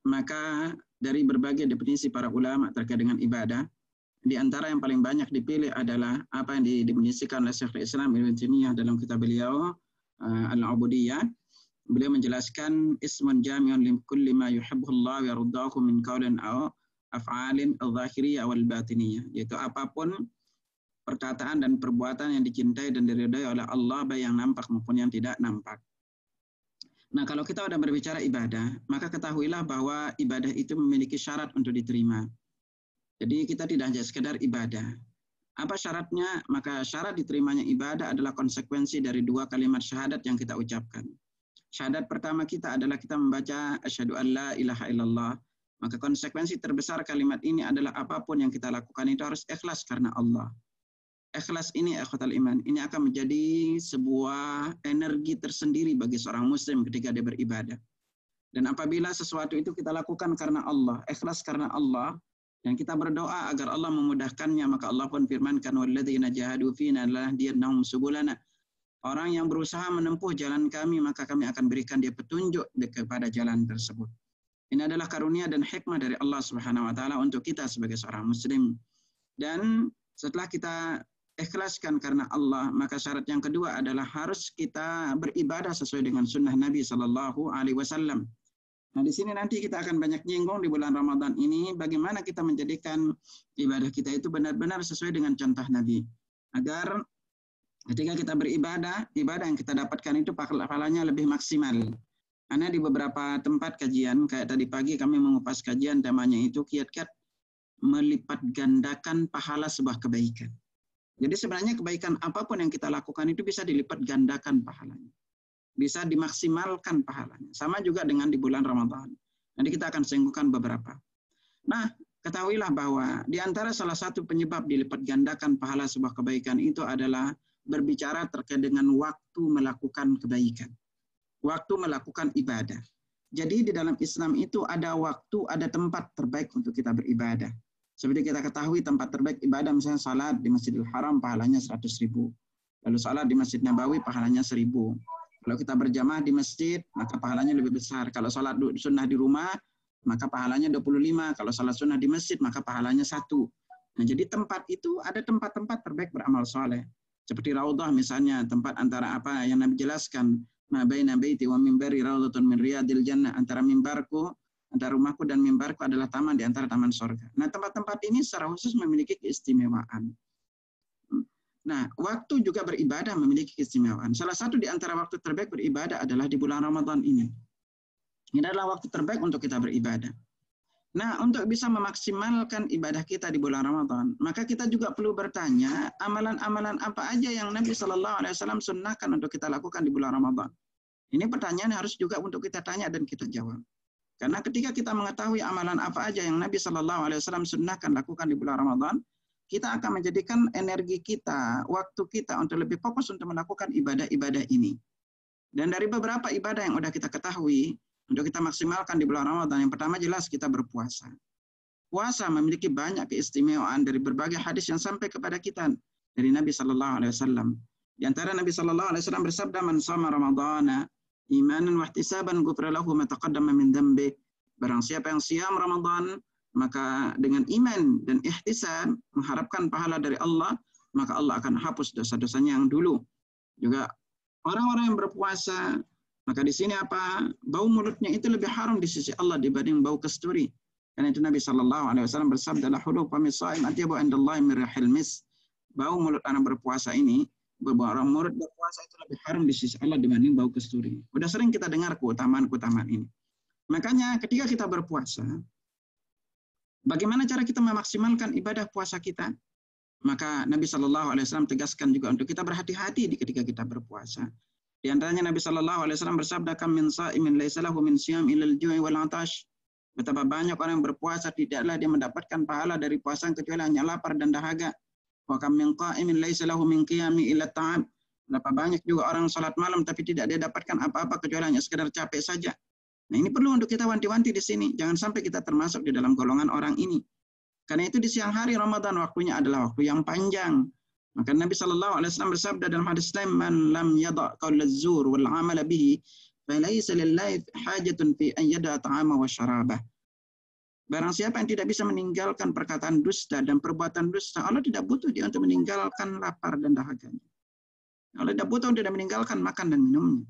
maka dari berbagai definisi para ulama terkait dengan ibadah, di antara yang paling banyak dipilih adalah apa yang didefinisikan oleh Syekhul Islam Ibnu Taimiyah dalam kitab beliau Al-Ubudiyah. Beliau menjelaskan ismun jami'un li kulli ma yuhibbullah wa yardahu min qaulin aw af'alin adh-dhahiriyah wal batiniyah, yaitu apapun perkataan dan perbuatan yang dicintai dan diridhai oleh Allah, baik yang nampak maupun yang tidak nampak. Nah, kalau kita sudah berbicara ibadah, maka ketahuilah bahwa ibadah itu memiliki syarat untuk diterima. Jadi kita tidak hanya sekedar ibadah. Apa syaratnya? Maka syarat diterimanya ibadah adalah konsekuensi dari dua kalimat syahadat yang kita ucapkan. Syahadat pertama kita adalah kita membaca asyhadu an la ilaha illallah. Maka konsekuensi terbesar kalimat ini adalah apapun yang kita lakukan itu harus ikhlas karena Allah. Ikhlas ini ikhwatal iman, ini akan menjadi sebuah energi tersendiri bagi seorang muslim ketika dia beribadah. Dan apabila sesuatu itu kita lakukan karena Allah, ikhlas karena Allah, dan kita berdoa agar Allah memudahkannya, maka Allah pun firmankan walladzina jahadu fina lanahdiyannahum subulana. Orang yang berusaha menempuh jalan kami, maka kami akan berikan dia petunjuk kepada jalan tersebut. Ini adalah karunia dan hikmah dari Allah Subhanahu wa taala untuk kita sebagai seorang muslim. Dan setelah kita ikhlaskan karena Allah, maka syarat yang kedua adalah harus kita beribadah sesuai dengan sunnah Nabi Sallallahu Alaihi Wasallam. Nah, di sini nanti kita akan banyak nyinggung di bulan Ramadan ini bagaimana kita menjadikan ibadah kita itu benar-benar sesuai dengan contoh Nabi. Agar ketika kita beribadah, ibadah yang kita dapatkan itu pahalanya lebih maksimal. Karena di beberapa tempat kajian, kayak tadi pagi kami mengupas kajian, temanya itu kiat-kiat melipat gandakan pahala sebuah kebaikan. Jadi sebenarnya kebaikan apapun yang kita lakukan itu bisa dilipat gandakan pahalanya. Bisa dimaksimalkan pahalanya. Sama juga dengan di bulan Ramadan. Nanti kita akan singgungkan beberapa. Nah, ketahuilah bahwa di antara salah satu penyebab dilipat gandakan pahala sebuah kebaikan itu adalah berbicara terkait dengan waktu melakukan kebaikan. Waktu melakukan ibadah. Jadi di dalam Islam itu ada waktu, ada tempat terbaik untuk kita beribadah. Seperti kita ketahui tempat terbaik ibadah misalnya salat di Masjidil Haram pahalanya 100.000. Lalu salat di Masjid Nabawi pahalanya 1.000. Kalau kita berjamaah di masjid, maka pahalanya lebih besar. Kalau salat sunnah di rumah, maka pahalanya 25. Kalau salat sunnah di masjid, maka pahalanya 1. Nah, jadi tempat itu ada tempat-tempat terbaik beramal soleh. Seperti Raudhah misalnya, tempat antara apa yang Nabi jelaskan. Ma baina baiti wa mimbari raudhatun min riyadil jannah. Antara mimbarku, antara rumahku dan mimbarku adalah taman di antara taman surga. Nah, tempat-tempat ini secara khusus memiliki keistimewaan. Nah, waktu juga beribadah memiliki keistimewaan. Salah satu di antara waktu terbaik beribadah adalah di bulan Ramadan ini. Ini adalah waktu terbaik untuk kita beribadah. Nah, untuk bisa memaksimalkan ibadah kita di bulan Ramadan, maka kita juga perlu bertanya, amalan-amalan apa aja yang Nabi Shallallahu Alaihi Wasallam sunnahkan untuk kita lakukan di bulan Ramadan. Ini pertanyaan harus juga untuk kita tanya dan kita jawab. Karena ketika kita mengetahui amalan apa aja yang Nabi Shallallahu Alaihi Wasallam sunnahkan lakukan di bulan Ramadan, kita akan menjadikan energi kita, waktu kita untuk lebih fokus untuk melakukan ibadah-ibadah ini. Dan dari beberapa ibadah yang sudah kita ketahui, untuk kita maksimalkan di bulan Ramadan, yang pertama jelas kita berpuasa. Puasa memiliki banyak keistimewaan dari berbagai hadis yang sampai kepada kita dari Nabi Shallallahu Alaihi Wasallam. Di antara Nabi Shallallahu Alaihi Wasallam bersabda, "Man shoma Ramadhana imanan wa ihtisaban ghufira lahu ma taqaddama min dhanbi." Barang siapa yang siam Ramadan, maka dengan iman dan ihtisab mengharapkan pahala dari Allah, maka Allah akan hapus dosa-dosanya yang dulu. Juga orang-orang yang berpuasa, maka di sini apa? Bau mulutnya itu lebih harum di sisi Allah dibanding bau kasturi. Karena itu Nabi Shallallahu Alaihi Wasallam bersabda, "La hulu famisaim atyabu indallahi min rihil mis." Bau mulut orang berpuasa ini, orang mulut berpuasa itu lebih harum di sisi Allah dibanding bau kasturi. Udah sering kita dengar keutamaan-keutamaan ini. Makanya ketika kita berpuasa, bagaimana cara kita memaksimalkan ibadah puasa kita? Maka Nabi Shallallahu Alaihi Wasallam tegaskan juga untuk kita berhati-hati ketika kita berpuasa. Di antaranya Nabi Shallallahu Alaihi Wasallam bersabda, "Kam min sha'imin laisa lahu min siyam ilal ju'i wal 'atash." Betapa banyak orang yang berpuasa tidaklah dia mendapatkan pahala dari puasa kecuali hanya lapar dan dahaga. Wa kam min qa'imin laisa lahu min qiyami illa ta'ab. Betapa banyak juga orang salat malam tapi tidak dia dapatkan apa-apa kecuali hanya sekedar capek saja. Nah, ini perlu untuk kita wanti-wanti di sini. Jangan sampai kita termasuk di dalam golongan orang ini. Karena itu di siang hari Ramadan waktunya adalah waktu yang panjang. Maka Nabi Shallallahu Alaihi Wasallam bersabda dalam hadis lain, "Man lam yada' qaul az-zur wal 'amala bihi, falaysa lillahi hajatun fi an yada' ta'ama wa syarabah." Barang siapa yang tidak bisa meninggalkan perkataan dusta dan perbuatan dusta, Allah tidak butuh dia untuk meninggalkan lapar dan dahaganya. Allah tidak butuh untuk meninggalkan makan dan minumnya.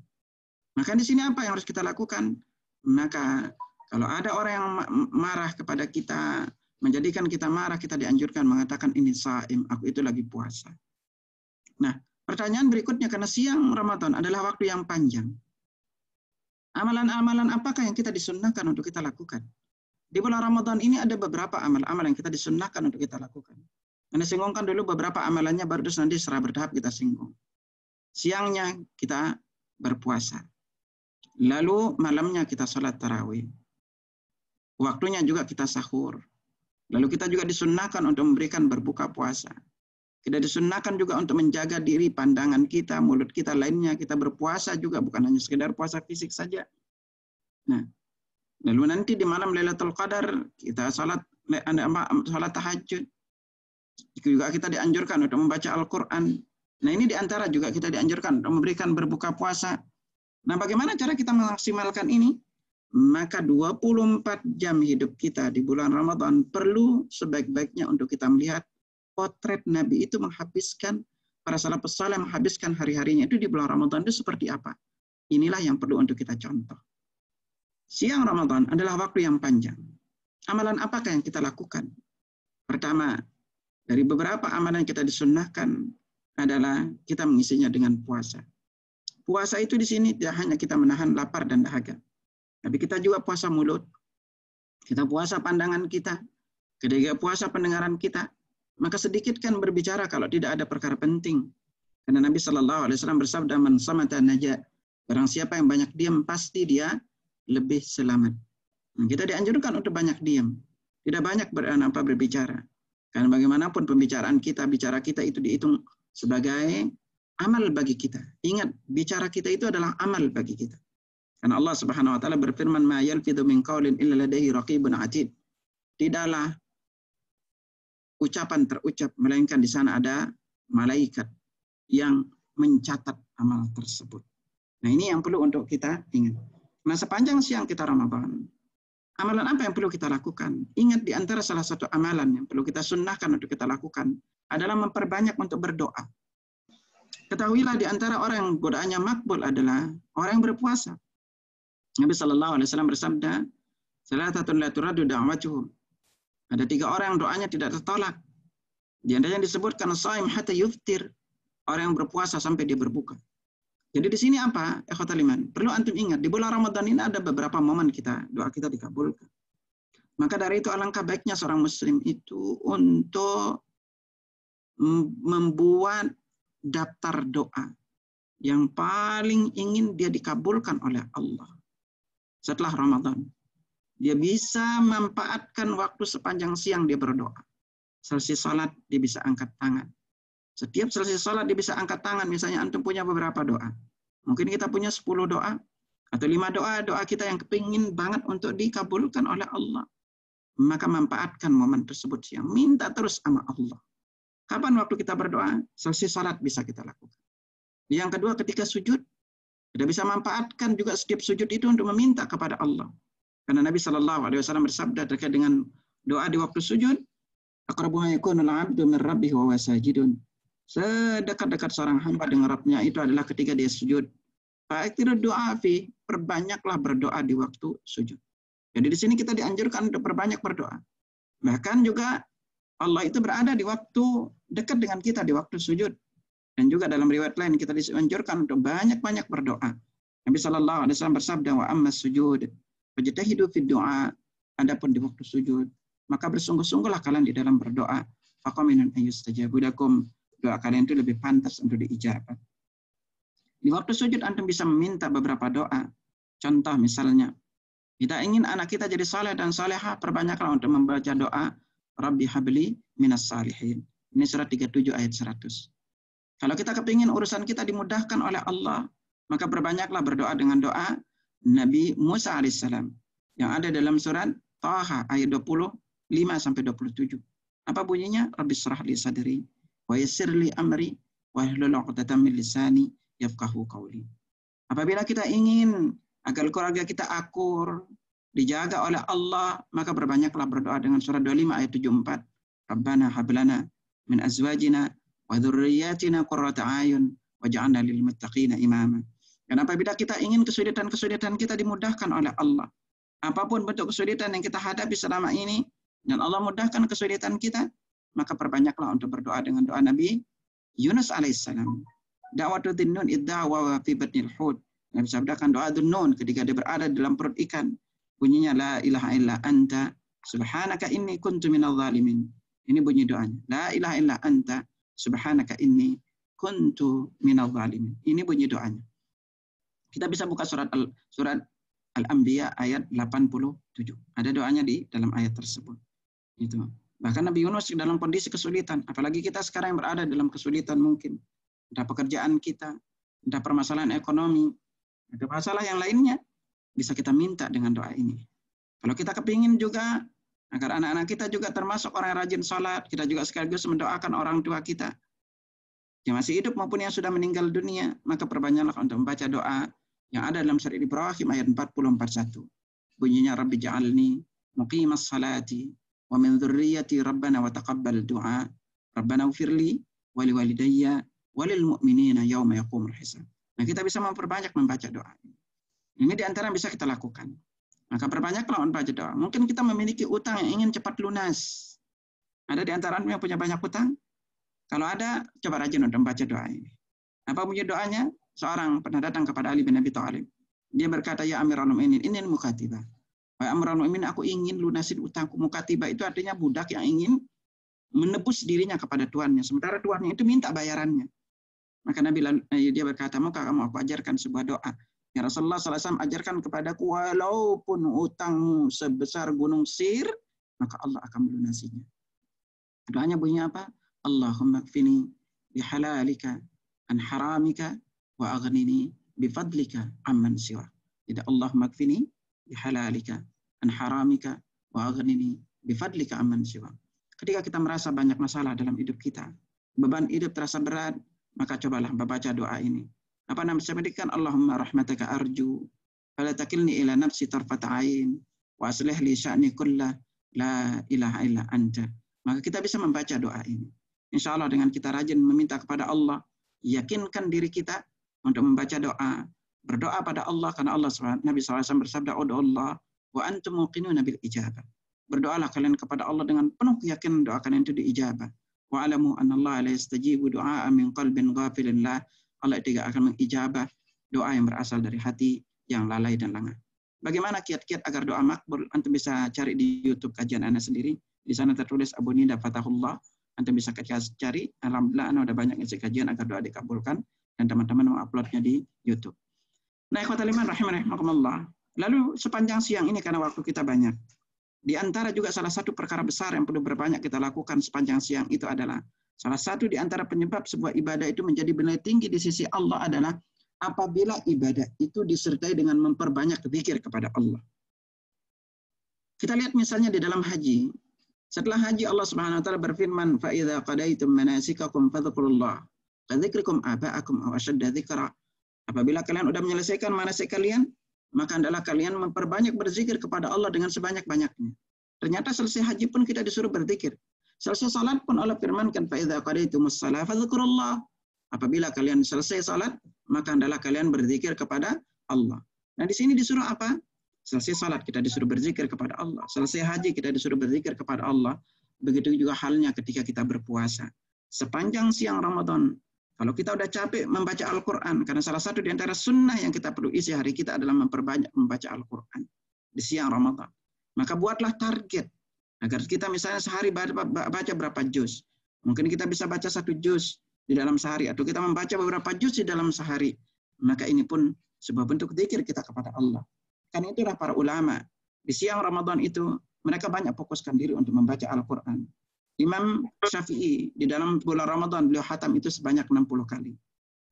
Maka di sini apa yang harus kita lakukan? Maka kalau ada orang yang marah kepada kita, menjadikan kita marah, kita dianjurkan mengatakan ini saim, aku itu lagi puasa. Nah, pertanyaan berikutnya, karena siang Ramadan adalah waktu yang panjang. Amalan-amalan apakah yang kita disunnahkan untuk kita lakukan? Di bulan Ramadan ini ada beberapa amal-amal yang kita disunnahkan untuk kita lakukan. Anda singgungkan dulu beberapa amalannya, baru terus nanti secara bertahap kita singgung. Siangnya kita berpuasa. Lalu malamnya kita sholat tarawih. Waktunya juga kita sahur. Lalu kita juga disunnahkan untuk memberikan berbuka puasa. Kita disunnahkan juga untuk menjaga diri, pandangan kita, mulut kita, lainnya. Kita berpuasa juga, bukan hanya sekedar puasa fisik saja. Nah, lalu nanti di malam Lailatul Qadar kita salat tahajud. Juga kita dianjurkan untuk membaca Al-Quran. Nah, ini diantara juga kita dianjurkan untuk memberikan berbuka puasa. Nah, bagaimana cara kita memaksimalkan ini? Maka 24 jam hidup kita di bulan Ramadan perlu sebaik-baiknya untuk kita melihat potret Nabi itu menghabiskan, para salafus saleh menghabiskan hari-harinya itu di bulan Ramadan itu seperti apa. Inilah yang perlu untuk kita contoh. Siang Ramadan adalah waktu yang panjang. Amalan apakah yang kita lakukan? Pertama, dari beberapa amalan yang kita disunnahkan adalah kita mengisinya dengan puasa. Puasa itu di sini tidak hanya kita menahan lapar dan dahaga, tapi kita juga puasa mulut. Kita puasa pandangan kita, ketika puasa pendengaran kita, maka sedikit kan berbicara kalau tidak ada perkara penting. Karena Nabi SAW bersabda, "Man samata naja." Barang siapa yang banyak diam, pasti dia lebih selamat. Nah, kita dianjurkan untuk banyak diam, tidak banyak berbicara. Karena bagaimanapun pembicaraan kita, bicara kita itu dihitung sebagai amal bagi kita. Ingat, bicara kita itu adalah amal bagi kita. Karena Allah Subhanahu wa taala berfirman, "Ma yalfidhu min qaulin illa ladaihi raqibun atid." Tidaklah ucapan terucap melainkan di sana ada malaikat yang mencatat amal tersebut. Nah, ini yang perlu untuk kita ingat. Nah, sepanjang siang kita Ramadan, amalan apa yang perlu kita lakukan? Ingat, di antara salah satu amalan yang perlu kita sunnahkan untuk kita lakukan adalah memperbanyak untuk berdoa. Ketahuilah di antara orang yang doanya makbul adalah orang yang berpuasa. Nabi SAW bersabda, "Salatatun la turaddu da'watuhum." Ada 3 orang yang doanya tidak tertolak. Di antaranya yang disebutkan shaim hatta yuftir, orang yang berpuasa sampai dia berbuka. Jadi di sini apa? Ikhwatal iman, perlu antum ingat, di bulan Ramadan ini ada beberapa momen doa kita dikabulkan. Maka dari itu alangkah baiknya seorang muslim itu untuk membuat daftar doa yang paling ingin dia dikabulkan oleh Allah setelah Ramadan. Dia bisa memanfaatkan waktu sepanjang siang dia berdoa. Selesai salat dia bisa angkat tangan. Setiap selesai salat dia bisa angkat tangan. Misalnya antum punya beberapa doa. Mungkin kita punya 10 doa atau 5 doa kita yang kepingin banget untuk dikabulkan oleh Allah. Maka manfaatkan momen tersebut siang. Minta terus sama Allah. Kapan waktu kita berdoa? Selesai salat bisa kita lakukan. Yang kedua, ketika sujud, kita bisa manfaatkan juga setiap sujud itu untuk meminta kepada Allah. Karena Nabi SAW bersabda terkait dengan doa di waktu sujud, "Aqrabu ma yakunul 'abdu min rabbih wa huwa sajidun." Sedekat-dekat seorang hamba dengan Rabb-nya itu adalah ketika dia sujud. Fa'aktiru du'a fi, perbanyaklah berdoa di waktu sujud. Jadi di sini kita dianjurkan untuk perbanyak berdoa. Bahkan juga Allah itu berada di waktu dekat dengan kita di waktu sujud. Dan juga dalam riwayat lain kita dianjurkan untuk banyak-banyak berdoa. Nabi SAW bersabda, "Wa ammas sujud fajtahidu fid du'a." Adapun di waktu sujud, maka bersungguh-sungguhlah kalian di dalam berdoa. Faqaminun ayyustajabu lakum. Doa kalian itu lebih pantas untuk diijabat. Di waktu sujud antum bisa meminta beberapa doa. Contoh misalnya, kita ingin anak kita jadi saleh dan salehah, perbanyaklah untuk membaca doa, "Rabbi habli minas salihin." Ini surat 37 ayat 100. Kalau kita kepingin urusan kita dimudahkan oleh Allah, maka perbanyaklah berdoa dengan doa Nabi Musa alaihissalam yang ada dalam surat Taha ayat 25-27. Apa bunyinya? "Rabbi shrah li sadri wa yassir li amri wa hlul 'uqdatam min lisani yafqahu qawli." Apabila kita ingin agar keluarga kita akur, dijaga oleh Allah, maka berbanyaklah berdoa dengan surah 25 ayat 74. Rabbana hablana min azwajina wa dzurriyyatina qurrata a'yun waj'alna lil muttaqina imama. Dan apabila kita ingin kesulitan-kesulitan kita dimudahkan oleh Allah, apapun bentuk kesulitan yang kita hadapi selama ini, dan Allah mudahkan kesulitan kita, maka perbanyaklah untuk berdoa dengan doa Nabi Yunus alaihissalam. Da'watu dhinnun iddawa fi batnil hud. Nabi sabdakan doa Dhunnun ketika dia berada dalam perut ikan. Bunyinya la ilaha illa anta subhanaka inni kuntu minadh dhalimin. Ini bunyi doanya. La ilaha illa anta subhanaka inni kuntu minadh dhalimin. Ini bunyi doanya. Kita bisa buka surat Al-Anbiya ayat 87. Ada doanya di dalam ayat tersebut. Itu. Bahkan Nabi Yunus dalam kondisi kesulitan, apalagi kita sekarang yang berada dalam kesulitan mungkin. Entah pekerjaan kita, entah permasalahan ekonomi, ada masalah yang lainnya, bisa kita minta dengan doa ini. Kalau kita kepingin juga agar anak-anak kita juga termasuk orang yang rajin sholat, kita juga sekaligus mendoakan orang tua kita yang masih hidup maupun yang sudah meninggal dunia, maka perbanyaklah untuk membaca doa yang ada dalam surat Ibrahim ayat 40-41. Bunyinya Rabbi ja'alni muqimas salati wa min dzurriyyati rabbana wa taqabbal du'a rabbana ighfirli wa liwalidayya walil mu'minina yauma yaqumul hisab. Nah, kita bisa memperbanyak membaca doa. Ini di antara yang bisa kita lakukan. Maka perbanyaklah membaca doa. Mungkin kita memiliki utang yang ingin cepat lunas. Ada di antara yang punya banyak utang? Kalau ada, coba rajin untuk membaca doa ini. Apa bunyi doanya? Seorang pernah datang kepada Ali bin Abi Thalib. Dia berkata, ya Amirul Mukminin, ini mukatibah. Wahai Amirul Mukminin, aku ingin lunasin utangku. Mukatibah itu artinya budak yang ingin menebus dirinya kepada tuannya. Sementara tuannya itu minta bayarannya. Maka dia berkata, maka kamu aku ajarkan sebuah doa. Ya Rasulullah SAW ajarkan kepadaku, walaupun utangmu sebesar gunung Sir, maka Allah akan melunasinya. Doanya bunyi apa? Allahumma kfini bihalalika an haramika wa aghnini bifadlika amman siwa. Tidak Allahumma kfini bihalalika an haramika wa aghnini bifadlika amman siwa. Ketika kita merasa banyak masalah dalam hidup kita, beban hidup terasa berat, maka cobalah membaca doa ini. Apa nama sebutkan? Allahumma rahmataka arju fala takilni ila nafsi tarfata ain wa aslih li sya'ni kullah la ilaha illa anta. Maka kita bisa membaca doa ini. Insya Allah dengan kita rajin meminta kepada Allah, yakinkan diri kita untuk membaca doa, berdoa pada Allah, karena Allah Nabi SAW bersabda, "Ud'ullah wa antum muqinuna bil ijabah." Berdoalah kalian kepada Allah dengan penuh keyakinan doa kalian itu diijabah. Wa'alamu anna Allah la yastajibu du'a min qalbin ghafilin lah. Allah tidak akan mengijabah doa yang berasal dari hati yang lalai dan lengah. Bagaimana kiat-kiat agar doa makbul? Antum bisa cari di YouTube kajian Anda sendiri. Di sana tertulis Abu Nida Fatahullah. Antum bisa cari. Alhamdulillah Anda ada banyak isi kajian agar doa dikabulkan. Dan teman-teman menguploadnya di YouTube. Nah, ikhwatal iman rahimakumullah. Lalu sepanjang siang ini karena waktu kita banyak. Di antara juga salah satu perkara besar yang perlu berbanyak kita lakukan sepanjang siang itu adalah salah satu di antara penyebab sebuah ibadah itu menjadi bernilai tinggi di sisi Allah adalah apabila ibadah itu disertai dengan memperbanyak zikir kepada Allah. Kita lihat misalnya di dalam haji. Setelah haji Allah Subhanahu wa taala berfirman, "Fa idza qadaitum manasikakum fadhkurullah ka dzikrikum aba'akum aw ashadda dzikra." Apabila kalian sudah menyelesaikan manasik kalian, maka hendaklah kalian memperbanyak berzikir kepada Allah dengan sebanyak-banyaknya. Ternyata selesai haji pun kita disuruh berzikir. Selesai salat pun Allah firmankan, fa idza qadaitumus shalah fadhkurullah. Apabila kalian selesai salat, maka hendaklah kalian berzikir kepada Allah. Nah, di sini disuruh apa? Selesai salat kita disuruh berzikir kepada Allah. Selesai haji kita disuruh berzikir kepada Allah. Begitu juga halnya ketika kita berpuasa. Sepanjang siang Ramadan, kalau kita udah capek membaca Al-Quran, karena salah satu di antara sunnah yang kita perlu isi hari kita adalah memperbanyak membaca Al-Quran di siang Ramadan. Maka buatlah target agar kita misalnya sehari baca berapa juz. Mungkin kita bisa baca 1 juz di dalam sehari, atau kita membaca beberapa juz di dalam sehari. Maka ini pun sebuah bentuk zikir kita kepada Allah. Karena itulah para ulama di siang Ramadan itu mereka banyak fokuskan diri untuk membaca Al-Quran. Imam Syafi'i di dalam bulan Ramadan beliau hatam itu sebanyak 60 kali.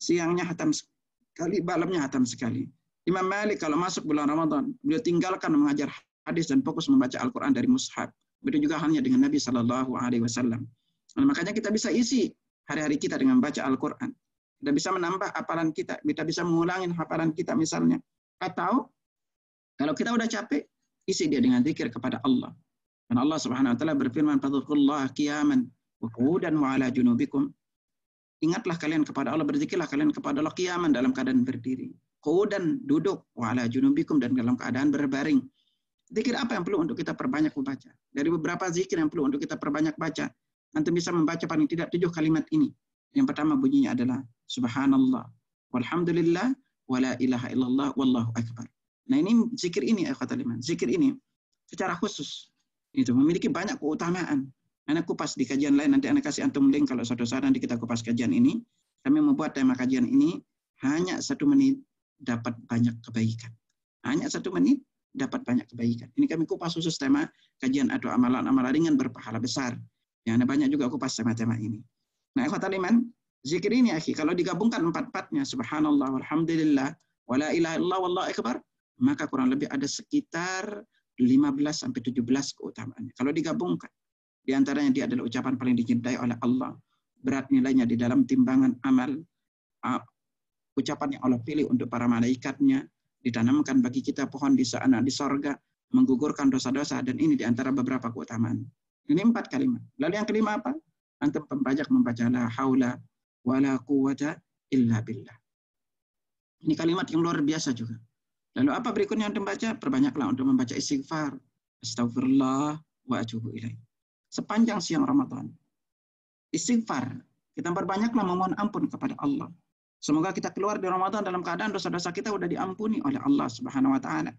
Siangnya hatam sekali, malamnya hatam sekali. Imam Malik kalau masuk bulan Ramadan, beliau tinggalkan mengajar hadis dan fokus membaca Al-Quran dari mushaf. Begitu juga halnya dengan Nabi SAW. Nah, makanya kita bisa isi hari-hari kita dengan membaca Al-Quran. Kita bisa menambah hafalan kita, kita bisa mengulangi hafalan kita misalnya. Atau kalau kita udah capek, isi dia dengan zikir kepada Allah. Dan Allah Subhanahu wa taala berfirman, "Fadhkurullaha qiyaman wa qu'udan wa 'ala junubikum." Ingatlah kalian kepada Allah, berzikirlah kalian kepada Allah qiyaman, dalam keadaan berdiri, qu'udan, duduk, wa 'ala junubikum, dan dalam keadaan berbaring. Zikir apa yang perlu untuk kita perbanyak membaca? Dari beberapa zikir yang perlu untuk kita perbanyak baca, antum bisa membaca paling tidak 7 kalimat ini. Yang pertama bunyinya adalah Subhanallah, walhamdulillah, wala ilaha illallah, wallahu akbar. Nah ini zikir ini, ikhwatal iman, zikir ini secara khusus itu memiliki banyak keutamaan. Anak kupas di kajian lain, nanti anak kasih antum link kalau suatu saat nanti kita kupas kajian ini. Kami membuat tema kajian ini hanya 1 menit dapat banyak kebaikan. Hanya 1 menit dapat banyak kebaikan. Ini kami kupas khusus tema kajian atau amalan-amalan ringan berpahala besar. Yang ada banyak juga kupas tema-tema ini. Nah, ikhwatal iman, zikir ini akhi, kalau digabungkan 4-4-nya, subhanallah, walhamdulillah, wala ilaha illallah, wallahu akbar, maka kurang lebih ada sekitar 15-17 keutamaannya. Kalau digabungkan, di antaranya dia adalah ucapan paling dicintai oleh Allah, berat nilainya di dalam timbangan amal, ucapan yang Allah pilih untuk para malaikatnya, ditanamkan bagi kita pohon di sana di sorga, menggugurkan dosa-dosa, dan ini di antara beberapa keutamaan. Ini 4 kalimat. Lalu yang kelima apa? Antum pembajak membaca la haula wala quwwata illa billah. Ini kalimat yang luar biasa juga. Lalu apa berikutnya antum baca? Perbanyaklah untuk membaca istighfar. Astagfirullah wa atubu ilaih. Sepanjang siang Ramadan. Istighfar. Kita perbanyaklah memohon ampun kepada Allah. Semoga kita keluar di Ramadan dalam keadaan dosa-dosa kita sudah diampuni oleh Allah Subhanahu wa taala.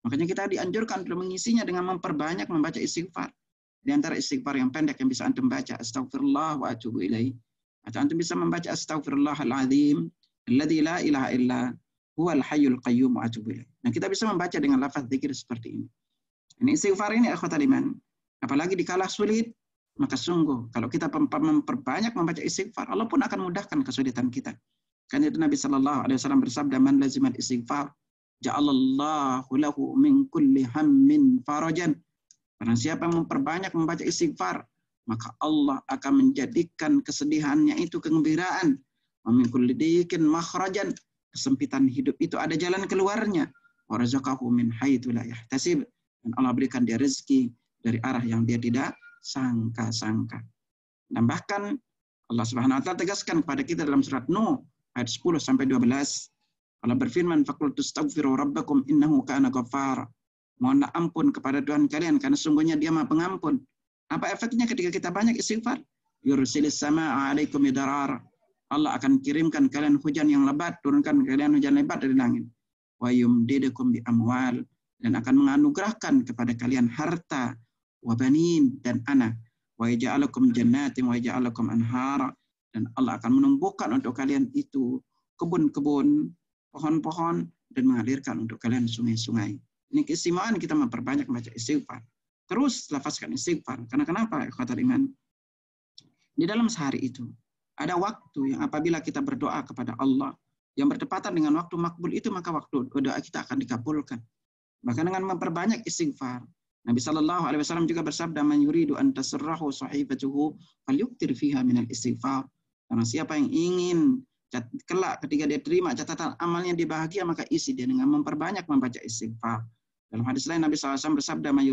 Makanya kita dianjurkan untuk mengisinya dengan memperbanyak membaca istighfar. Di antara istighfar yang pendek yang bisa antum baca, astagfirullah wa atubu ilaih. Atau antum bisa membaca astaghfirullahaladzim alladzi la ilaha illa huwal hayyul qayyum wa atubu ilaih. Nah, kita bisa membaca dengan lafaz zikir seperti ini. Ini istighfar ini ikhwatal iman. Apalagi di kala sulit, maka sungguh kalau kita memperbanyak membaca istighfar, Allah pun akan mudahkan kesulitan kita. Kan itu Nabi sallallahu alaihi wasallam bersabda, "Man lazimal istighfar, ja'alallahu lahu min kulli hammin farajan." Karena siapa yang memperbanyak membaca istighfar, maka Allah akan menjadikan kesedihannya itu kegembiraan. Wa min kulli diqin makhrajan. Kesempitan hidup itu ada jalan keluarnya. Wa razaqahu min haitsu la yahtasib. Dan Allah berikan dia rezeki dari arah yang dia tidak sangka-sangka. Dan bahkan Allah Subhanahu wa taala tegaskan kepada kita dalam surat Nuh ayat 10 sampai 12. Allah berfirman, "Faqultu astaghfiru rabbakum innahu kana ghaffara." Mohonlah ampun kepada Tuhan kalian karena sungguhnya Dia Maha Pengampun. Apa efeknya ketika kita banyak istighfar? Yursilis samaa'a 'alaikum midrara. Allah akan kirimkan kalian hujan yang lebat, turunkan kalian hujan lebat dari langit. Wa yumdidukum bi amwal, dan akan menganugerahkan kepada kalian harta, wa banin, dan anak. Wa yaj'alukum jannatin wa yaj'alukum anhara, dan Allah akan menumbuhkan untuk kalian itu kebun-kebun, pohon-pohon, dan mengalirkan untuk kalian sungai-sungai. Ini keistimewaan kita memperbanyak membaca istighfar. Terus lafazkan istighfar. Karena kenapa? Ikhwatal iman. Di dalam sehari itu ada waktu yang apabila kita berdoa kepada Allah yang bertepatan dengan waktu makbul itu, maka waktu doa kita akan dikabulkan. Bahkan dengan memperbanyak istighfar. Nabi sallallahu alaihi wasallam juga bersabda, "Man yuridu an tasrahu sahifatuhu falyuktir fiha minal istighfar." Karena siapa yang ingin kelak ketika dia terima catatan amalnya dia bahagia, maka isi dia dengan memperbanyak membaca istighfar. Dalam hadis lain Nabi SAW bersabda, "Man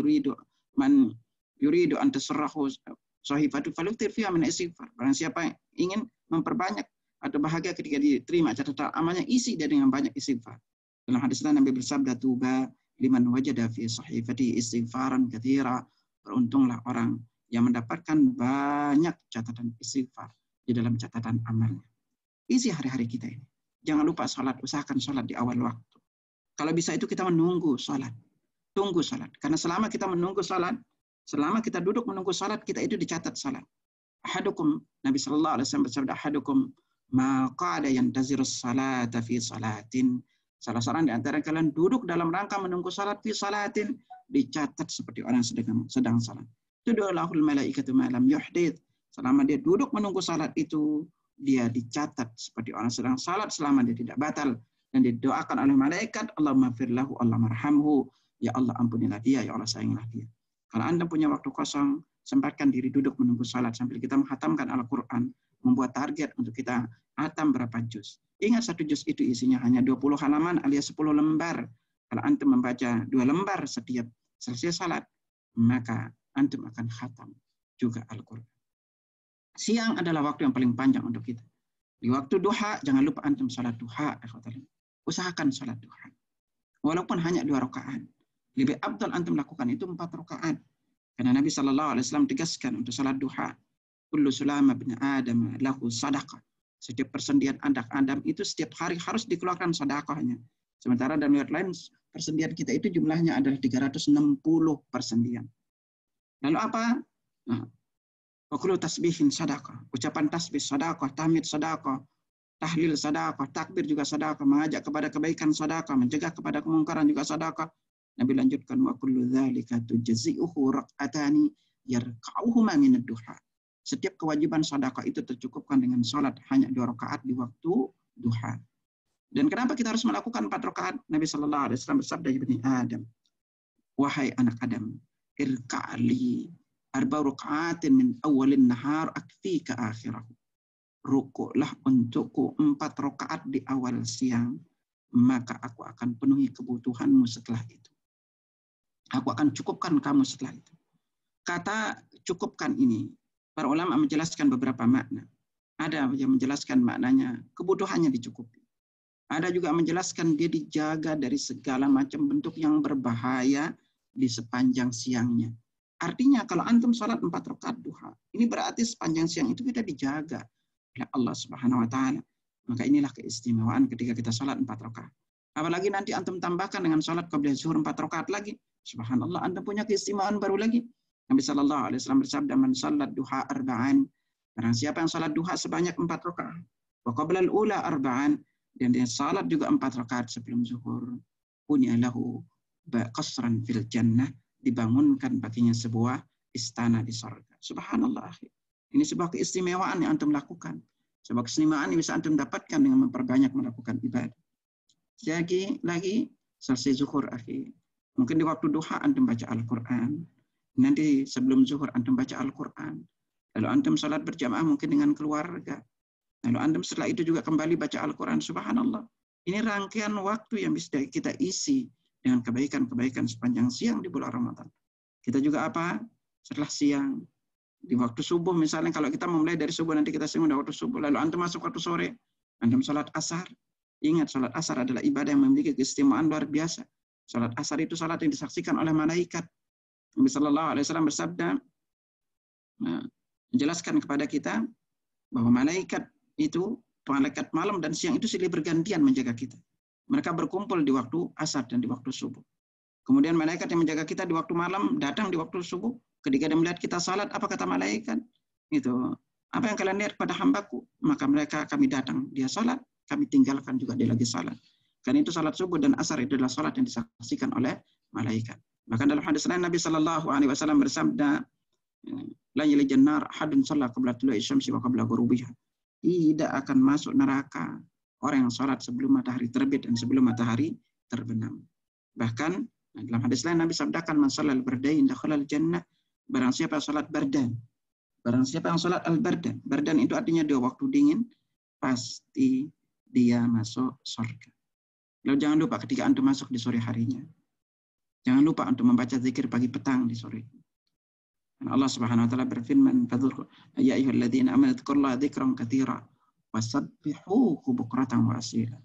yuridu an tasrahu sahifatuhu falyuktir fiha minal istighfar." Barang siapa yang ingin memperbanyak atau bahagia ketika diterima catatan amalnya, isi dia dengan banyak istighfar. Dalam hadis lain Nabi bersabda, "Tuba liman wajada fi sahifati istighfaran katsira." Beruntunglah orang yang mendapatkan banyak catatan istighfar di dalam catatan amalnya. Isi hari-hari kita ini. Jangan lupa sholat, usahakan sholat di awal waktu. Kalau bisa itu kita menunggu sholat. Tunggu sholat. Karena selama kita menunggu sholat, selama kita duduk menunggu sholat, kita itu dicatat sholat. Ahadukum, Nabi sallallahu alaihi wasallam bersabda, "Ahadukum ma qada yantazirus salata fi salatin." Salah seorang di antara kalian duduk dalam rangka menunggu salat fi salatin, dicatat seperti orang sedang salat. Tudulahul malaikatu ma lam yuhdith. Selama dia duduk menunggu salat itu, dia dicatat seperti orang sedang salat selama dia tidak batal, dan didoakan oleh malaikat, Allahumma firlahu, Allah marhamhu, ya Allah ampunilah dia, ya Allah sayangilah dia. Kalau Anda punya waktu kosong, sempatkan diri duduk menunggu salat sambil kita menghatamkan Al-Quran, membuat target untuk kita hatam berapa juz. Ingat 1 juz itu isinya hanya 20 halaman alias 10 lembar. Kalau antum membaca 2 lembar setiap selesai salat, maka antum akan khatam juga Al-Quran. Siang adalah waktu yang paling panjang untuk kita. Di waktu duha, jangan lupa antum salat duha. Usahakan salat duha. Walaupun hanya 2 rakaat. Lebih afdal antum lakukan itu 4 rakaat. Karena Nabi SAW tegaskan untuk salat duha. Kullu sulama bin Adam lahu sadaqah. Setiap persendian anak Adam itu setiap hari harus dikeluarkan sedekahnya. Sementara dalam riwayat lain, persendian kita itu jumlahnya adalah 360 persendian. Lalu apa? Nah, wakulu tasbihin sadaqah. Ucapan tasbih sadaqah, tahmid sadaqah, tahlil sadaqah, takbir juga sadaqah, mengajak kepada kebaikan sadaqah, mencegah kepada kemungkaran juga sadaqah. Nabi lanjutkan, wa kullu dzalika tujzi'uhu rak'atani yarka'uhuma min ad-duha. Setiap kewajiban sedekah itu tercukupkan dengan salat hanya 2 rakaat di waktu duha. Dan kenapa kita harus melakukan 4 rakaat? Nabi sallallahu alaihi wasallam bersabda, "Ya bani Adam, wahai anak Adam, irka'li arba raka'atin min awalin nahar akfika akhirahu." Rukuklah untukku 4 rakaat di awal siang, maka aku akan penuhi kebutuhanmu setelah itu. Aku akan cukupkan kamu setelah itu. Kata cukupkan ini, para ulama menjelaskan beberapa makna. Ada yang menjelaskan maknanya kebutuhannya dicukupi. Ada juga menjelaskan dia dijaga dari segala macam bentuk yang berbahaya di sepanjang siangnya. Artinya kalau antum salat 4 rakaat duha, ini berarti sepanjang siang itu kita dijaga oleh Allah Subhanahu wa taala. Maka inilah keistimewaan ketika kita salat 4 rakaat. Apalagi nanti antum tambahkan dengan salat qabla zuhur 4 rakaat lagi. Subhanallah, antum punya keistimewaan baru lagi. Nabi sallallahu alaihi wasallam bersabda, "Man salat duha arba'an." Barang siapa yang salat duha sebanyak 4 rakaat, wa qabla al-ula arba'an, dan dia salat juga 4 rakaat sebelum zuhur, punya lahu qasran fil jannah, dibangunkan baginya sebuah istana di surga. Subhanallah, akhi. Ini sebuah keistimewaan yang antum lakukan. Sebuah keistimewaan yang bisa antum dapatkan dengan memperbanyak melakukan ibadah. Lagi selesai zuhur, akhi. Mungkin di waktu duha antum baca Al-Quran. Nanti sebelum zuhur antum baca Al-Quran. Lalu antum salat berjamaah mungkin dengan keluarga. Lalu antum setelah itu juga kembali baca Al-Quran. Subhanallah. Ini rangkaian waktu yang bisa kita isi dengan kebaikan-kebaikan sepanjang siang di bulan Ramadan. Kita juga apa? Setelah siang, di waktu subuh misalnya, kalau kita memulai dari subuh, nanti kita simpan waktu subuh. Lalu antum masuk waktu sore, antum salat asar. Ingat, salat asar adalah ibadah yang memiliki keistimewaan luar biasa. Salat asar itu salat yang disaksikan oleh malaikat. Nabi sallallahu alaihi wasallam bersabda, menjelaskan kepada kita bahwa malaikat itu, malaikat malam dan siang itu silih bergantian menjaga kita. Mereka berkumpul di waktu asar dan di waktu subuh. Kemudian malaikat yang menjaga kita di waktu malam datang di waktu subuh. Ketika dia melihat kita salat, apa kata malaikat? Itu, apa yang kalian lihat pada hambaku? Maka mereka, kami datang, dia salat, kami tinggalkan juga dia lagi salat. Karena itu salat subuh dan asar itu adalah salat yang disaksikan oleh malaikat. Bahkan dalam hadis lain Nabi sallallahu alaihi wasallam bersabda, la yalijan nar ahadun shalla qabla tulu'i syamsi wa qabla ghurubiha. Tidak akan masuk neraka orang yang salat sebelum matahari terbit dan sebelum matahari terbenam. Bahkan dalam hadis lain Nabi sabdakan, man shallal bardain dakhala al-jannah. Barang siapa salat bardan. Barang siapa yang salat al-bardan. Bardan itu artinya 2 waktu dingin, pasti dia masuk surga. Lalu jangan lupa ketika antum masuk di sore harinya, jangan lupa untuk membaca zikir pagi petang di sore. Dan Allah Subhanahu wa taala berfirman, "Ya ayyuhalladzina amanu dzkurullaha dzikran katsira wasabbihuhu bukratan wa asila."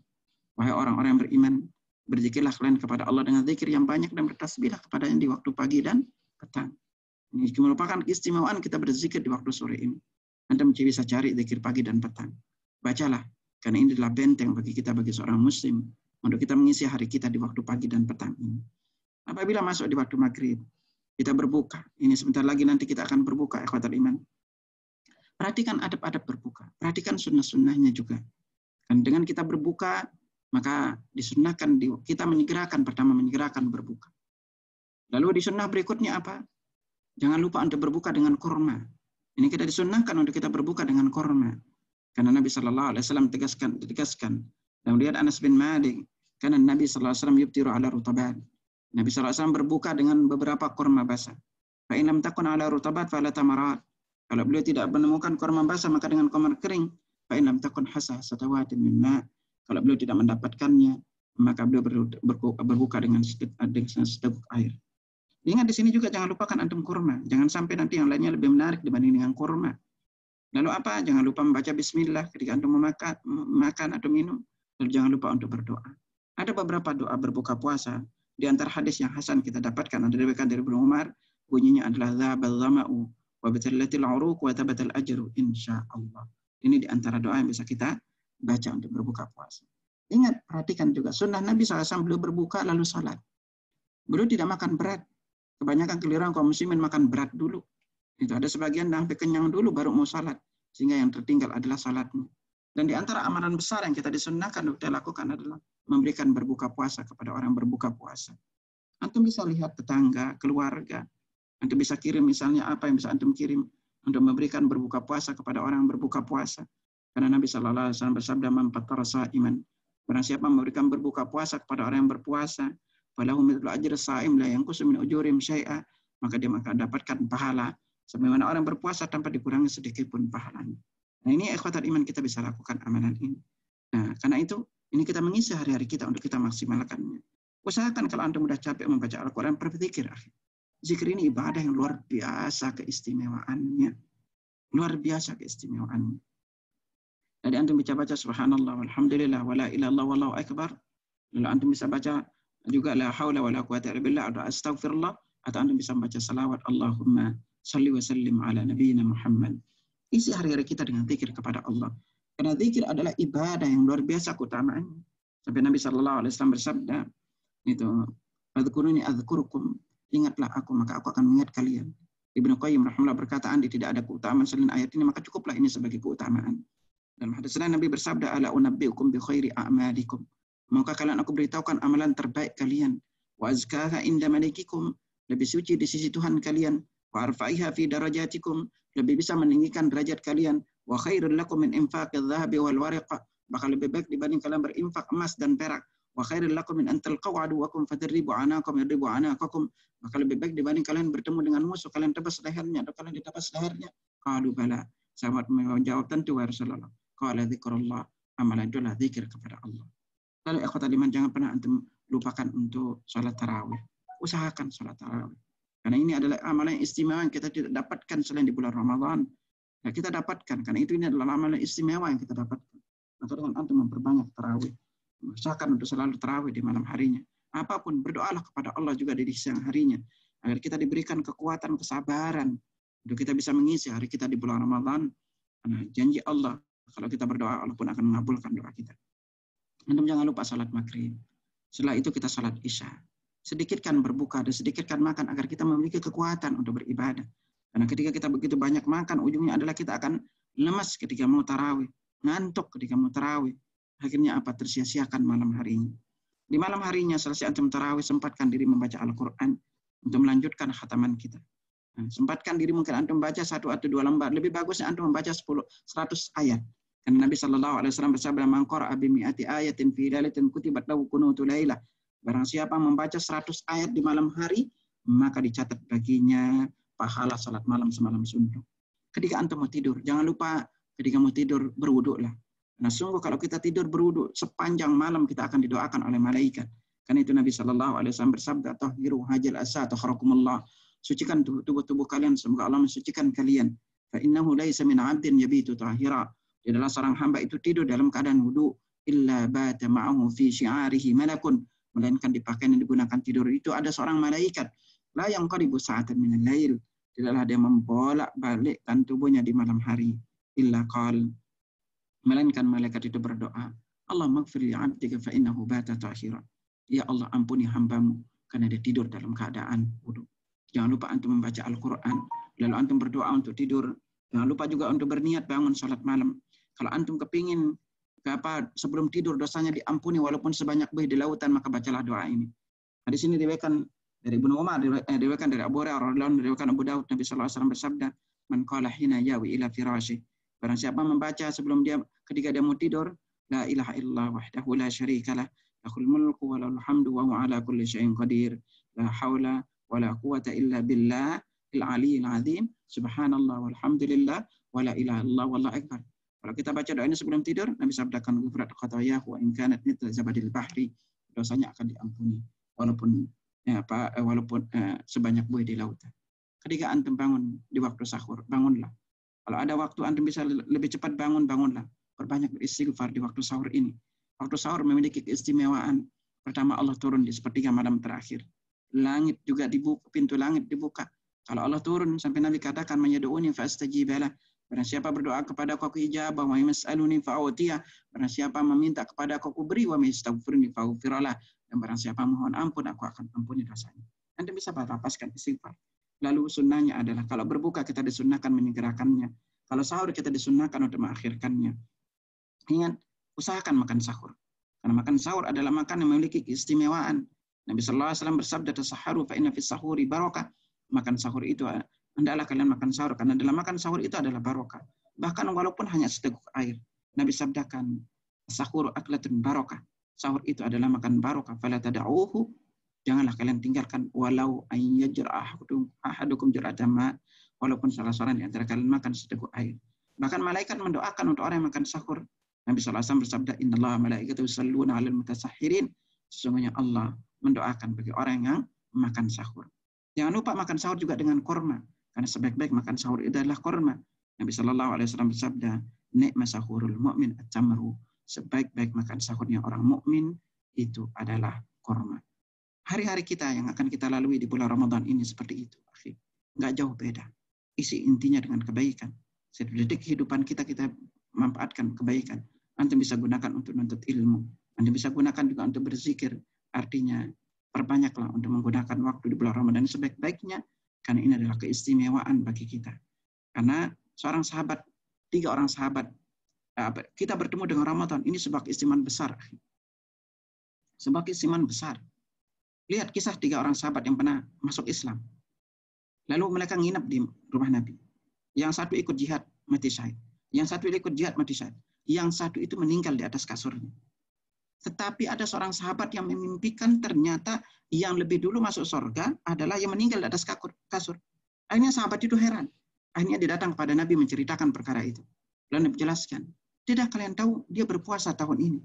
Wahai orang-orang yang beriman, berzikirlah kalian kepada Allah dengan zikir yang banyak dan bertasbihlah kepadanya di waktu pagi dan petang. Ini merupakan keistimewaan kita berzikir di waktu sore ini. Anda bisa cari zikir pagi dan petang. Bacalah, karena ini adalah benteng bagi kita, bagi seorang muslim, untuk kita mengisi hari kita di waktu pagi dan petang ini. Apabila masuk di waktu maghrib, kita berbuka. Ini sebentar lagi nanti kita akan berbuka, ikhwatal iman. Perhatikan adab-adab berbuka. Perhatikan sunnah-sunnahnya juga. Dan dengan kita berbuka, maka disunnahkan kita pertama menyegerakan berbuka. Lalu di sunnah berikutnya apa? Jangan lupa untuk berbuka dengan kurma. Ini kita disunnahkan untuk kita berbuka dengan kurma. Karena Nabi sallallahu alaihi wasallam tegaskan. Dan lihat Anas bin Malik, karena Nabi sallallahu alaihi wasallam yuftiru ala rutabat. Nabi sallallahu alaihi wasallam berbuka dengan beberapa kurma basah. Fa in lam takun ala rutabat fala tamarat. Kalau beliau tidak menemukan kurma basah, maka dengan kurma kering. Fa in lam takun hasah satawatin min ma. Kalau beliau tidak mendapatkannya, maka beliau berbuka dengan seteguk air. Ingat di sini juga jangan lupakan antum kurma. Jangan sampai nanti yang lainnya lebih menarik dibanding dengan kurma. Lalu apa? Jangan lupa membaca bismillah ketika antum makan atau minum. Lalu jangan lupa untuk berdoa. Ada beberapa doa berbuka puasa. Di antara hadis yang hasan kita dapatkan ada diriwayatkan dari Ibnu Umar, bunyinya adalah dzabal dhama'u wa batallatil uruq wa tabatal ajru insyaallah. Ini di antara doa yang bisa kita baca untuk berbuka puasa. Ingat, perhatikan juga sunnah Nabi SAW beliau berbuka lalu salat. Beliau tidak makan berat. Kebanyakan keliruan kaum muslimin makan berat dulu. Itu ada sebagian sampai kenyang dulu baru mau salat. Sehingga yang tertinggal adalah salatmu. Dan di antara amalan besar yang kita disunnahkan untuk kita lakukan adalah memberikan berbuka puasa kepada orang berbuka puasa. Antum bisa lihat tetangga, keluarga. Antum bisa kirim misalnya apa yang bisa antum kirim untuk memberikan berbuka puasa kepada orang berbuka puasa. Karena Nabi SAW bersabda, "Man fattara sha'iman." Barang siapa memberikan berbuka puasa kepada orang yang berpuasa, falahu mithlu ajri sha'im la yanqusu min ujurihim syai'a, maka dia akan dapatkan pahala sebagaimana orang berpuasa tanpa dikurangi sedikit pun pahalanya. Nah, ini ikhwatul iman kita bisa lakukan amalan ini. Nah, karena itu ini kita mengisi hari-hari kita untuk kita maksimalkannya. Usahakan kalau antum sudah capek membaca Al-Quran, berzikir. Zikir ini ibadah yang luar biasa keistimewaannya. Luar biasa keistimewaannya. Jadi antum bisa baca subhanallah walhamdulillah wala ilaha illallah wallahu akbar. Lalu antum bisa baca juga la haula wala quwata illa billah atau astaghfirullah, atau antum bisa membaca salawat Allahumma shalli wa sallim ala nabiyyina Muhammad. Isi hari-hari kita dengan zikir kepada Allah. Karena zikir adalah ibadah yang luar biasa keutamaannya. Sampai Nabi SAW bersabda, itu, "Adzkuruni adzkurukum." Ingatlah aku, maka aku akan mengingat kalian. Ibnu Qayyim rahimahullah berkata, andai tidak ada keutamaan selain ayat ini, maka cukuplah ini sebagai keutamaan. Dalam hadis lain Nabi bersabda, "Ala unabbiukum bi khairi a'malikum." Maka kalian aku beritahukan amalan terbaik kalian. Wa azkaha inda malikikum, lebih suci di sisi Tuhan kalian. Wa arfa'iha fi darajatikum, lebih bisa meninggikan derajat kalian. Wa khairul lakum min infaqidz dhahabi wal waraq, bakal lebih baik dibanding kalian berinfak emas dan perak. Wa khairul lakum min an talqaw aduwakum fadribu anaqakum yadribu anaqakum, maka lebih baik dibanding kalian bertemu dengan musuh kalian tebas lehernya atau kalian ditebas lehernya. Qalu bala, sahabat menjawab tentu ya Rasulullah. Qala dzikrullah, amalan itulah zikir kepada Allah. Lalu ikhwatul iman, jangan pernah antum lupakan untuk salat tarawih. Usahakan salat tarawih. Karena ini adalah amalan istimewa yang kita tidak dapatkan selain di bulan Ramadan. Nah, kita dapatkan, karena itu ini adalah amalan istimewa yang kita dapatkan. Maka dengan antum memperbanyak tarawih. Usahakan untuk selalu tarawih di malam harinya. Apapun, berdoalah kepada Allah juga di siang harinya. Agar kita diberikan kekuatan, kesabaran. Untuk kita bisa mengisi hari kita di bulan Ramadan. Karena janji Allah, kalau kita berdoa, Allah pun akan mengabulkan doa kita. Antum jangan lupa salat maghrib. Setelah itu kita salat isya. Sedikitkan berbuka dan sedikitkan makan agar kita memiliki kekuatan untuk beribadah. Karena ketika kita begitu banyak makan, ujungnya adalah kita akan lemas ketika mau tarawih, ngantuk ketika mau tarawih. Akhirnya apa? Tersia-siakan malam harinya. Di malam harinya selesai antum tarawih, sempatkan diri membaca Al-Quran untuk melanjutkan khataman kita. Nah, sempatkan diri mungkin antum baca 1 atau 2 lembar. Lebih bagusnya antum membaca 100 ayat. Karena Nabi SAW bersabda, "Man qara'a bi mi'ati ayatin fi lailatin kutibat lahu qunutu lailah." Barang siapa membaca 100 ayat di malam hari, maka dicatat baginya pahala salat malam semalam suntuk. Ketika antum mau tidur, jangan lupa ketika mau tidur berwuduklah. Nah, sungguh kalau kita tidur berwuduk sepanjang malam kita akan didoakan oleh malaikat. Karena itu Nabi SAW bersabda, "Tahhiru hajal asa takharakumullah." Sucikan tubuh-tubuh kalian, semoga Allah mensucikan kalian. Fa innahu laisa min 'abdin yabitu tahira. Adalah seorang hamba itu tidur dalam keadaan wudu, illa bata ma'ahu fi syi'arihi malakun, melainkan di pakaian yang digunakan tidur itu ada seorang malaikat. La yanqaribu sa'atan minal lail, tidaklah dia membolak-balikkan tubuhnya di malam hari. Illa qal, melainkan malaikat itu berdoa, Allah maghfir li 'abdika fa innahu bata tahira. Ya Allah, ampuni hambamu karena dia tidur dalam keadaan wudu. Jangan lupa antum membaca Al-Quran, lalu antum berdoa untuk tidur. Jangan lupa juga untuk berniat bangun salat malam. Kalau antum kepingin sebelum tidur dosanya diampuni walaupun sebanyak buih di lautan, maka bacalah doa ini. Nah, di sini diriwayatkan dari Ibnu Umar, diriwayatkan dari Abu Hurairah, diriwayatkan Abu Daud, Nabi SAW bersabda, "Man qala hina yawi ila firashi." Barang siapa membaca sebelum dia ketika dia mau tidur, la ilaha illallah wahdahu la syarikalah, lahul mulku wa lahul hamdu wa huwa ala kulli syai'in qadir, la haula wa la quwata illa billah al-aliyyil azim, subhanallah walhamdulillah wa la ilaha illallah wallahu akbar. Kalau kita baca doa ini sebelum tidur, Nabi sabdakan, "Ghufrat khatayahu wa in kanat mithla zabadil bahri." Dosanya akan diampuni walaupun Ya, walaupun sebanyak buih di lautan. Ketika antum bangun di waktu sahur, bangunlah. Kalau ada waktu antum bisa lebih cepat bangun, bangunlah. Perbanyak beristighfar di waktu sahur ini. Waktu sahur memiliki keistimewaan. Pertama, Allah turun di sepertiga malam terakhir. Langit juga dibuka, pintu langit dibuka. Kalau Allah turun, sampai Nabi katakan, "Manyadu'uni fa'astajibalah." Barang siapa berdoa kepada aku ijabah, wa yas'aluni fa'utiyah. Barang siapa meminta kepada aku beri, wa yastaghfiruni fa'ghfirlah. Dan barang siapa mohon ampun, aku akan ampuni dosanya. Anda bisa lapaskan istighfar. Lalu sunnahnya adalah kalau berbuka kita disunnahkan menyegerakannya. Kalau sahur kita disunnahkan untuk mengakhirkannya. Ingat, usahakan makan sahur. Karena makan sahur adalah makan yang memiliki keistimewaan. Nabi sallallahu alaihi wasallam bersabda, "Tasaharu fa inna fis sahuri barakah." Makan sahur itu, hendaklah kalian makan sahur karena dalam makan sahur itu adalah barokah. Bahkan walaupun hanya seteguk air. Nabi sabdakan, "Sahur aklatun barakah." Sahur itu adalah makan barokah. Fala tada'uhu, janganlah kalian tinggalkan walau ayyajra ahadukum jur'atan ma, walaupun salah seorang di antara kalian makan seteguk air. Bahkan malaikat mendoakan untuk orang yang makan sahur. Nabi sallallahu alaihi wasallam bersabda, "Innallaha malaikatahu yusholluna 'alal mutasahhirin." Sesungguhnya Allah mendoakan bagi orang yang makan sahur. Jangan lupa makan sahur juga dengan korma, karena sebaik-baik makan sahur itu adalah korma. Nabi sallallahu alaihi wasallam bersabda, "Ni'ma sahurul mu'min at-tamru." Sebaik-baik makan sahurnya orang mukmin itu adalah korma. Hari-hari kita yang akan kita lalui di bulan Ramadan ini seperti itu. Nggak jauh beda. Isi intinya dengan kebaikan. Setiap detik kehidupan kita manfaatkan kebaikan. Antum bisa gunakan untuk menuntut ilmu. Antum bisa gunakan juga untuk berzikir. Artinya, perbanyaklah untuk menggunakan waktu di bulan Ramadan sebaik-baiknya. Karena ini adalah keistimewaan bagi kita. Karena seorang sahabat, 3 orang sahabat, kita bertemu dengan Ramadan. Ini sebuah keistimewaan besar. Sebuah keistimewaan besar. Lihat kisah 3 orang sahabat yang pernah masuk Islam. Lalu mereka nginep di rumah Nabi. Yang satu ikut jihad, mati syahid. Yang satu ikut jihad, mati syahid. Yang satu itu meninggal di atas kasurnya. Tetapi ada seorang sahabat yang memimpikan ternyata yang lebih dulu masuk surga adalah yang meninggal di atas kasur. Akhirnya sahabat itu heran. Akhirnya dia datang kepada Nabi menceritakan perkara itu. Lalu Nabi jelaskan, tidak kalian tahu dia berpuasa tahun ini.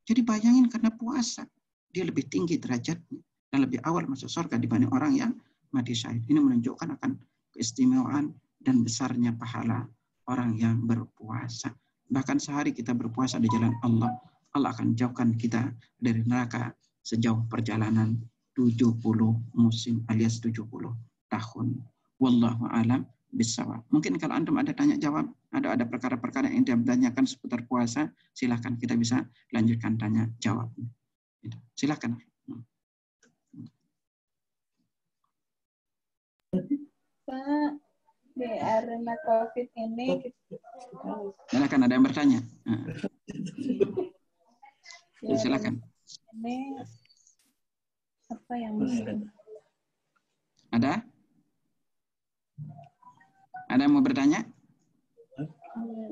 Jadi bayangin karena puasa, dia lebih tinggi derajatnya dan lebih awal masuk surga dibanding orang yang mati syahid. Ini menunjukkan akan keistimewaan dan besarnya pahala orang yang berpuasa. Bahkan sehari kita berpuasa di jalan Allah, Allah akan jauhkan kita dari neraka sejauh perjalanan 70 musim alias 70 tahun. Wallahu a'lam bishawab. Mungkin kalau antum ada tanya jawab, ada perkara-perkara yang Anda tanyakan seputar puasa, silakan kita bisa lanjutkan tanya jawab. Silakan. Pak, di arena COVID ini silakan, ada yang bertanya. Silakan. Ini apa yang ada? Ada yang mau bertanya?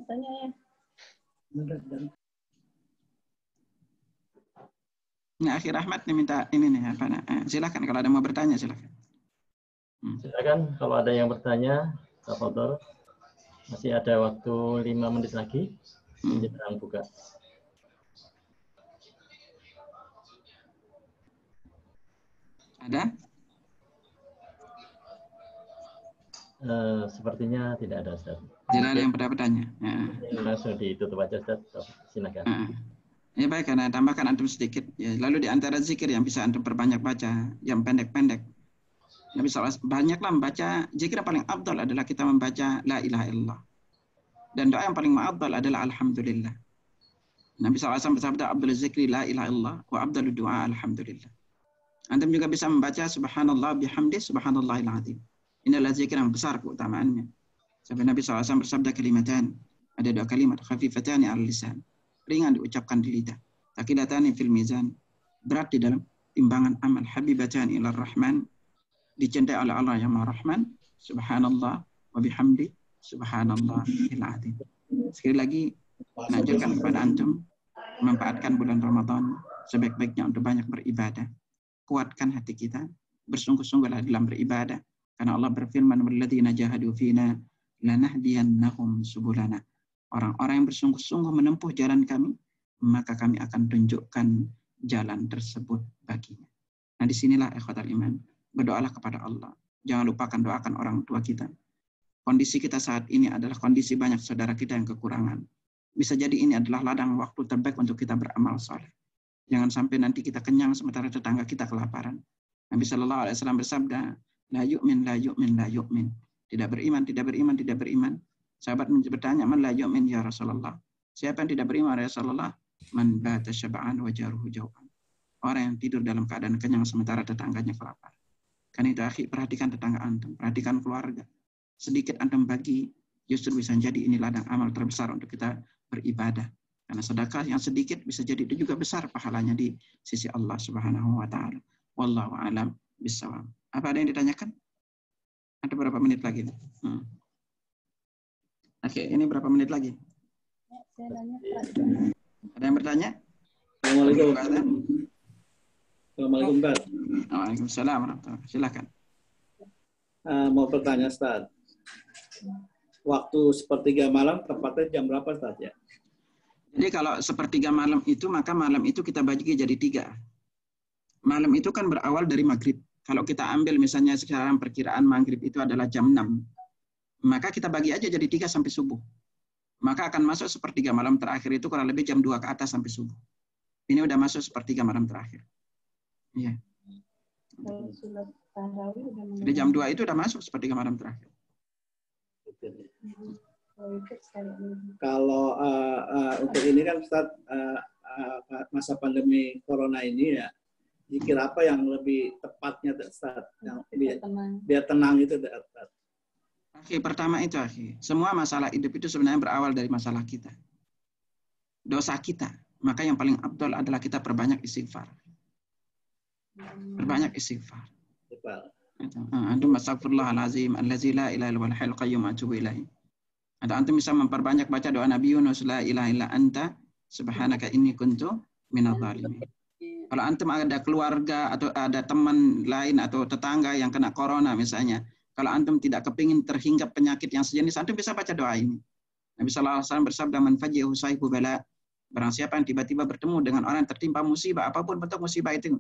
Tanya ya. Nah, Akhir Ahmad nih minta ini nih apa? Silakan kalau ada yang mau bertanya silakan. Silakan kalau ada yang bertanya, tafadhol. Masih ada waktu 5 menit lagi menjelang buka. Ada? Sepertinya tidak ada, Ustaz. Tidak ada yang pernah bertanya. Langsung ditutup aja, Ustaz. Silakan. Ya baik, karena tambahkan antum sedikit. Ya, lalu di antara zikir yang bisa antum perbanyak baca, yang pendek-pendek. Nabi SAW banyaklah membaca. Zikir yang paling afdal adalah kita membaca la ilaha illallah. Dan doa yang paling afdal adalah alhamdulillah. Nabi SAW bersabda, "Abdul zikri la ilaha illallah wa abdul du'a alhamdulillah." Antum juga bisa membaca subhanallah bihamdi subhanallahil azim. Inilah zikir yang besar keutamaannya. Sampai Nabi SAW bersabda kalimatan. Ada 2 kalimat, khafifatani al lisan. Ringan diucapkan di lidah. Taqilatani fil mizan. Berat di dalam timbangan amal. Habibatani ilar rahman. Dicintai oleh Allah yang Maha Rahman. Subhanallah wa bihamdi subhanallahil azim. Sekali lagi, mengajarkan kepada antum memanfaatkan bulan Ramadan sebaik-baiknya untuk banyak beribadah. Kuatkan hati kita, bersungguh-sungguhlah dalam beribadah. Karena Allah berfirman, "Walladzina jahadu fina lanahdiyannahum subulana." Orang-orang yang bersungguh-sungguh menempuh jalan kami, maka kami akan tunjukkan jalan tersebut baginya. Nah, disinilah ikhwatal iman. Berdoalah kepada Allah. Jangan lupakan doakan orang tua kita. Kondisi kita saat ini adalah kondisi banyak saudara kita yang kekurangan. Bisa jadi ini adalah ladang waktu terbaik untuk kita beramal soleh. Jangan sampai nanti kita kenyang sementara tetangga kita kelaparan. Nabi Shallallahu Alaihi Wasallam bersabda, la yu'min, la yu'min, la yu'min. Tidak beriman, tidak beriman, tidak beriman. Sahabat bertanya, man la yu'min ya Rasulullah? Siapa yang tidak beriman ya Rasulullah? Man bata syab'an wa jaruhu jau'an. Orang yang tidur dalam keadaan kenyang sementara tetangganya kelaparan. Karena itu akhi, perhatikan tetangga antum, perhatikan keluarga. Sedikit antum bagi, justru bisa jadi ini ladang amal terbesar untuk kita beribadah. Karena sedekah yang sedikit bisa jadi itu juga besar pahalanya di sisi Allah Subhanahu wa taala. Wallahu a'lam bishawab. Apa ada yang ditanyakan? Ada berapa menit lagi? Oke, ini berapa menit lagi? Saya nanya, Pak. Ada yang bertanya? Assalamualaikum. Assalamualaikum, Pak. Waalaikumsalam warahmatullahi. Silakan. Mau bertanya, Ustaz. Waktu sepertiga malam, tepatnya jam berapa, Ustaz, ya? Jadi kalau sepertiga malam itu, maka malam itu kita bagi jadi 3. Malam itu kan berawal dari maghrib. Kalau kita ambil misalnya sekarang perkiraan maghrib itu adalah jam 6, maka kita bagi aja jadi 3 sampai subuh. Maka akan masuk sepertiga malam terakhir itu kurang lebih jam 2 ke atas sampai subuh. Ini udah masuk sepertiga malam terakhir. Iya. Kalau sholat tarawih udah Jadi jam 2 itu udah masuk sepertiga malam terakhir. Kalau untuk ini kan, Ustaz, masa pandemi corona ini ya, zikir apa yang lebih tepatnya, Ustaz? Yang biar tenang itu, Ustaz. Oke, pertama itu, semua masalah hidup itu sebenarnya berawal dari masalah kita. Dosa kita. Maka yang paling afdal adalah kita perbanyak istighfar. Perbanyak istighfar. Antum astaghfirullahalazim allazi la ilaha illa huwal hayyul qayyum atubu ilaihi. Atau antum bisa memperbanyak baca doa Nabi Yunus, la ilaha illa anta subhanaka inni kuntu minadz zalimin. Kalau antum ada keluarga atau ada teman lain atau tetangga yang kena corona misalnya, kalau antum tidak kepingin terhinggap penyakit yang sejenis, antum bisa baca doa ini. Nabi sallallahu alaihi wasallam bersabda, man fajihu sahibu bala. Barang siapa yang tiba-tiba bertemu dengan orang yang tertimpa musibah, apapun bentuk musibah itu,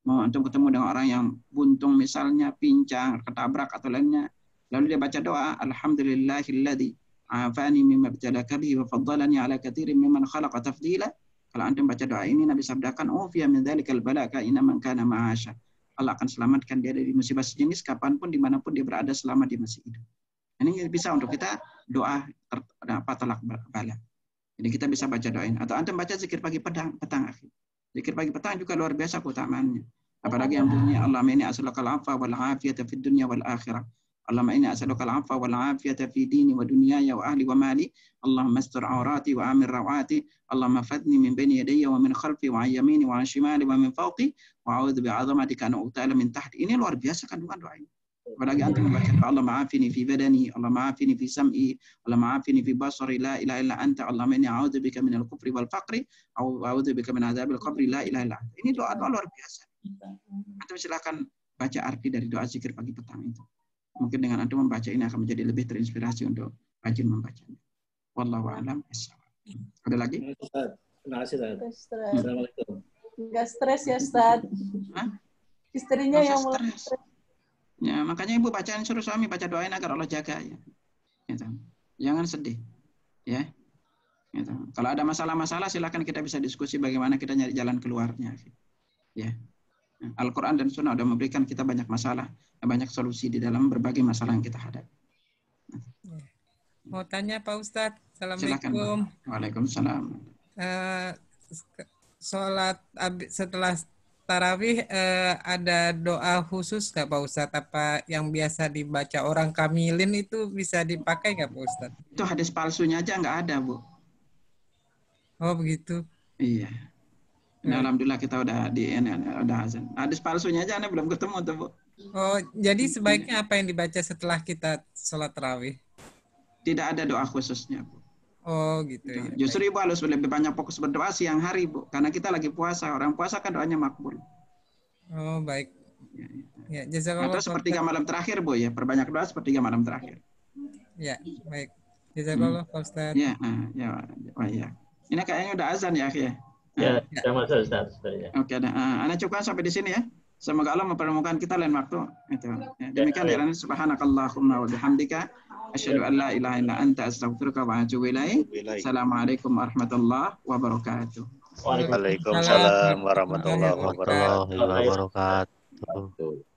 mau antum ketemu dengan orang yang buntung misalnya, pincang, ketabrak atau lainnya, lalu dia baca doa, alhamdulillahilladzi afani mimma ibtalaka bihi wa faddalani ala katsirin mimman khalaqa tafdila. Kalau antum baca doa ini, Nabi sabdakan, fiya min dzalikal balaka inna man kana ma'asha. Allah akan selamatkan dia dari musibah sejenis kapanpun, dimanapun dia berada selama dia masih hidup. Ini bisa untuk kita doa tolak bala. Jadi kita bisa baca doa ini. Atau antum baca zikir pagi petang. Zikir pagi petang juga luar biasa keutamaannya. Apalagi yang bunyinya Allahumma inni as'alukal afwa wal afiyata fid dunya wal akhirah. Allahumma inni as'alukal afwa wal afiyata fi dini wa dunyaya wa ahli wa mali. Allahumma astur awrati wa amir rawati. Allahumma fadni min baini yadayya wa min khalfi wa an yamini wa an shimali wa min fawqi wa a'udzu bi'azamatika an u'tala min tahti. Ini luar biasa kandungan doa ini. Apalagi antum membaca Allah ma'afini fi badani, Allah ma'afini fi sam'i, Allah ma'afini fi basari, la ilaha illa anta, Allahumma inni a'udzubika minal kufri wal faqri, a'udzubika min adzabil qabri, la ilaha illa anta. Ini doa luar biasa. Antum silakan baca arti dari doa zikir pagi petang itu. Mungkin dengan antum membaca ini akan menjadi lebih terinspirasi untuk rajin membacanya. Wallahu a'lam bishawab. Ada lagi? Terima kasih, Ustaz. Assalamualaikum. Enggak stres ya, Ustaz. Istrinya yang mulai stres. Ya, makanya ibu bacaan suruh suami baca doain agar Allah jaga ya. Gitu. Jangan sedih. Ya. Gitu. Kalau ada masalah-masalah silakan kita bisa diskusi bagaimana kita nyari jalan keluarnya. Ya. Al-Qur'an dan Sunnah sudah memberikan kita banyak masalah, banyak solusi di dalam berbagai masalah yang kita hadapi. Mau tanya Pak Ustadz. Silakan. Assalamualaikum. Waalaikumsalam. Sholat setelah tarawih ada doa khusus nggak Pak Ustadz? Apa yang biasa dibaca orang kamilin itu bisa dipakai nggak Pak Ustadz? Itu hadis palsunya aja nggak ada, Bu. Oh begitu. Iya. Nah, alhamdulillah kita udah azan. Hadis palsunya aja Anda belum ketemu tuh, Bu. Oh, jadi sebaiknya apa yang dibaca setelah kita sholat tarawih? Tidak ada doa khususnya, Bu. Oh gitu ya. Justru Ibu harus lebih banyak fokus berdoa siang hari, Bu. Karena kita lagi puasa. Orang puasa kan doanya makbul. Oh baik. Ya, jazakallah. Atau sepertiga malam terakhir, Bu ya. Perbanyak doa sepertiga malam terakhir. Ya, baik. Jazakallah Pak Ustaz. Ya, ya. Ini kayaknya udah azan ya, ya. Ya, sudah masuk Ustaz. Oke, Anda cukupkan sampai di sini ya. Semoga Allah mempertemukan kita lain waktu. Itu. Ya, demikian ya. Subhanakallahumma wa bihamdika asyhadu an la ilaha illa anta astaghfiruka wa atubu ilaik. Assalamualaikum warahmatullahi wabarakatuh. Waalaikumsalam warahmatullahi wabarakatuh.